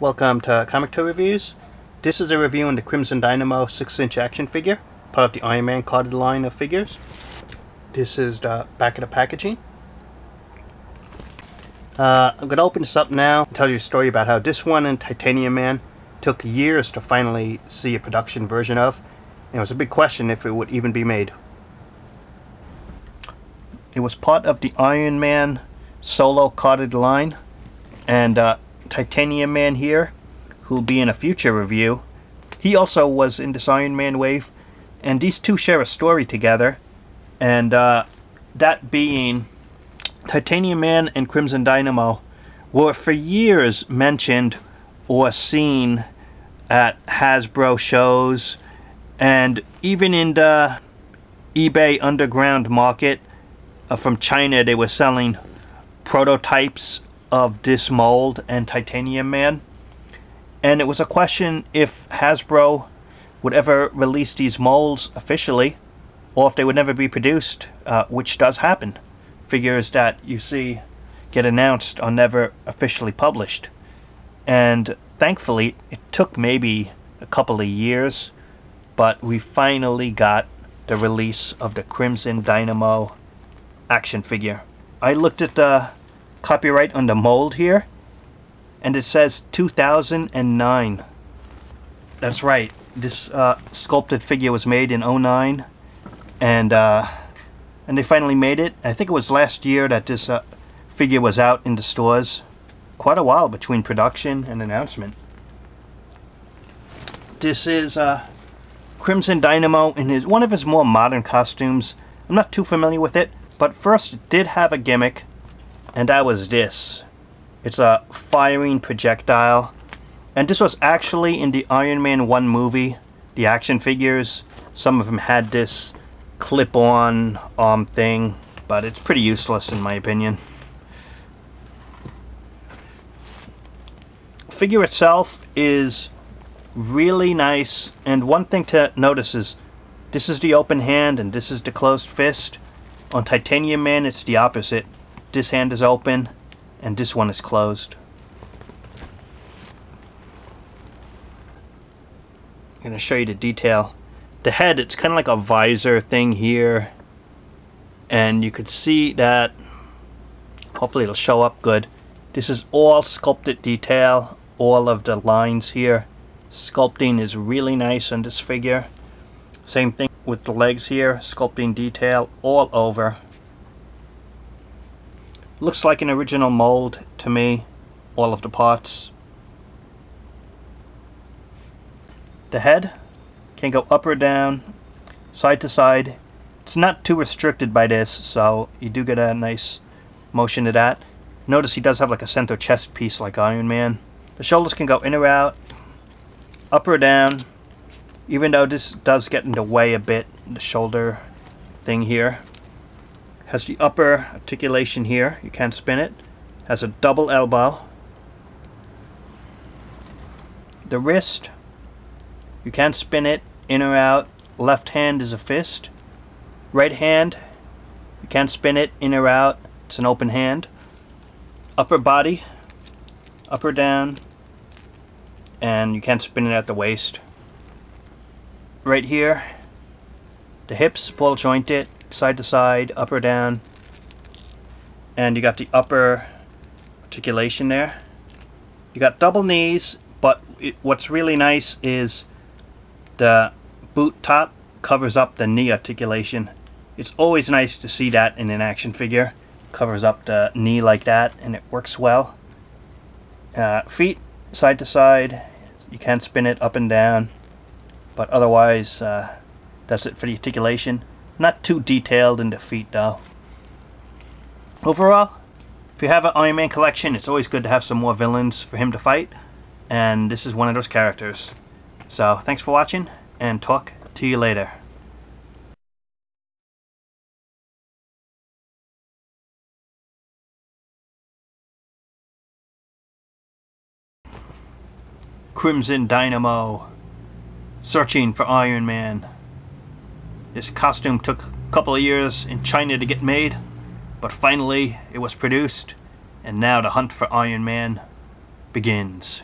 Welcome to Comic Toy Reviews. This is a review on the Crimson Dynamo 6-inch action figure, part of the Iron Man carded line of figures. This is the back of the packaging. I'm going to open this up now and tell you a story about how this one and Titanium Man took years to finally see a production version of, and it was a big question if it would even be made. It was part of the Iron Man solo carded line, and Titanium Man here, who will be in a future review, he also was in this Iron Man wave, and these two share a story together, and that being Titanium Man and Crimson Dynamo were for years mentioned or seen at Hasbro shows, and even in the eBay underground market from China they were selling prototypes of this mold and Titanium Man, and it was a question if Hasbro would ever release these molds officially or if they would never be produced, which does happen. Figures that you see get announced are never officially published, and thankfully it took maybe a couple of years, but we finally got the release of the Crimson Dynamo action figure. I looked at the copyright on the mold here, and it says 2009. That's right, this sculpted figure was made in 09, and they finally made it. I think it was last year that this figure was out in the stores. Quite a while between production and announcement. This is Crimson Dynamo in one of his more modern costumes. I'm not too familiar with it, but first it did have a gimmick, and that was this. It's a firing projectile, and this was actually in the Iron Man 1 movie, the action figures. Some of them had this clip-on arm thing, but it's pretty useless in my opinion. The figure itself is really nice, and one thing to notice is this is the open hand and this is the closed fist. On Titanium Man it's the opposite. This hand is open and this one is closed. I'm going to show you the detail. The head, it's kind of like a visor thing here, and you could see that, hopefully it'll show up good. This is all sculpted detail, all of the lines here. Sculpting is really nice on this figure. Same thing with the legs here, sculpting detail all over. Looks like an original mold to me, all of the parts. The head can go up or down, side to side. It's not too restricted by this, so you do get a nice motion to that. Notice he does have like a center chest piece like Iron Man. The shoulders can go in or out, up or down, even though this does get in the way a bit, the shoulder thing here. Has the upper articulation here, you can't spin it. Has a double elbow. The wrist, you can't spin it in or out. Left hand is a fist. Right hand, you can't spin it in or out, it's an open hand. Upper body, up or down, and you can't spin it at the waist. Right here, the hips ball jointed, side to side, up or down, and you got the upper articulation there. You got double knees, but what's really nice is the boot top covers up the knee articulation. It's always nice to see that in an action figure. Covers up the knee like that, and it works well. Feet, side to side, you can't spin it up and down, but otherwise that's it for the articulation. Not too detailed in the feet though. Overall, if you have an Iron Man collection, it's always good to have some more villains for him to fight, and this is one of those characters. So thanks for watching, and talk to you later. Crimson Dynamo, searching for Iron Man. This costume took a couple of years in China to get made, but finally it was produced, and now the hunt for Iron Man begins.